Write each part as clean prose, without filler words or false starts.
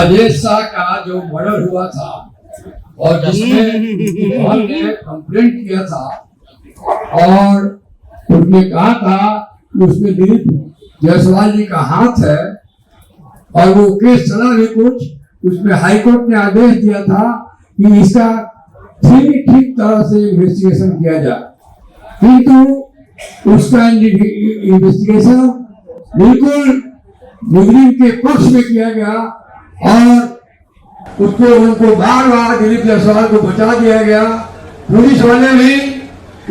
राजेश शाह का जो मर्डर हुआ था और जिसमें उन्होंने कंप्लेंट किया था और उसने कहा था कि उसमें दिलीप जायसवाल जी का हाथ है और वो केस चला भी कुछ, उसमें हाईकोर्ट ने आदेश दिया था कि इसका ठीक तरह से इन्वेस्टिगेशन किया जाए, किंतु उसका इन्वेस्टिगेशन बिल्कुल मुजरिम के पक्ष में किया गया और उनको बार बार दिलीप जायसवाल को बचा दिया गया। पुलिस वाले भी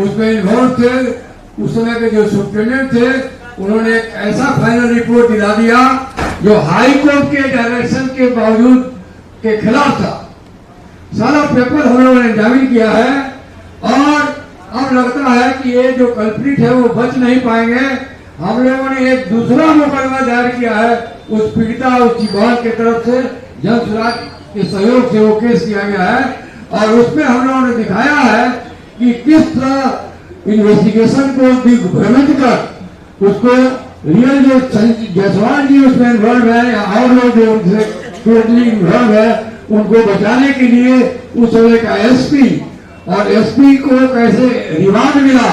उसमें इन्वॉल्व थे। उस समय के जो सुप्रीटेंडेंट थे उन्होंने एक ऐसा फाइनल रिपोर्ट दिला दिया जो हाई कोर्ट के डायरेक्शन के बावजूद के खिलाफ था। सारा पेपर हम लोगों ने एग्जामिन किया है और अब लगता है कि ये जो कल्प्रिट है वो बच नहीं पाएंगे। हम लोगों ने एक दूसरा मुकदमा दायर किया है उस पीड़िता उस चिकौल के तरफ से, जन सुराग के सहयोग से वो केस किया गया है और उसमें हम लोगों ने दिखाया है कि किस तरह इन्वेस्टिगेशन को दिग्भ्रमित कर उसको रियल जो जायसवाल जी उसमें इन्वॉल्व है या और लोग जो टोटली इन्वॉल्व है उनको बचाने के लिए उस समय का एसपी और एसपी को कैसे रिमांड मिला,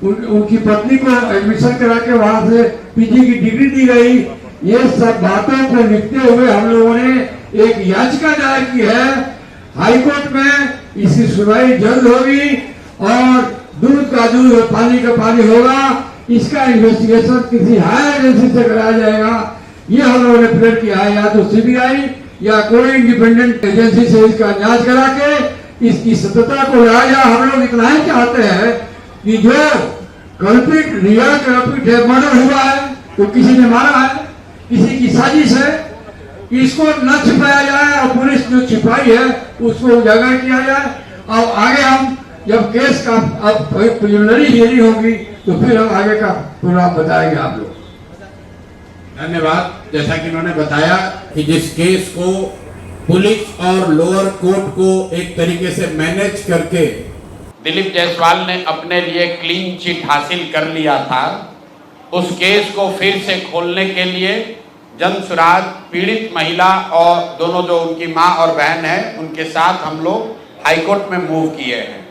उनकी पत्नी को एडमिशन करा के वहां से पीजी की डिग्री दी गई। ये सब बातों को लिखते हुए हम लोगों ने एक याचिका दायर की है हाईकोर्ट में। इसकी सुनवाई जल्द होगी और दूध का दूध और पानी का पानी होगा। इसका इन्वेस्टिगेशन किसी हायर एजेंसी से कराया जाएगा, ये हम लोगों ने प्रेयर किया है, या तो सीबीआई या कोई इंडिपेंडेंट एजेंसी से इसका जांच करा के इसकी सत्यता को लाया जाए। हम लोग इतना ही चाहते हैं कि जो कल्प्रिट रियल कल्प्रिट है, मर्डर हुआ है तो किसी ने मारा है, किसी की साजिश है, इसको न छिपाया जाए और पुलिस जो छिपाई है उसको उजागर किया जाए। और आगे हम जब केस का अब प्रिलिमिनरी हियरिंग होगी तो फिर हम आगे का प्रोग्राम बताएंगे आप लोग। धन्यवाद। जैसा कि उन्होंने बताया कि जिस केस को पुलिस और लोअर कोर्ट को एक तरीके से मैनेज करके दिलीप जायसवाल ने अपने लिए क्लीन चिट हासिल कर लिया था, उस केस को फिर से खोलने के लिए जन सुराग पीड़ित महिला और दोनों जो उनकी मां और बहन है उनके साथ हम लोग हाईकोर्ट में मूव किए हैं।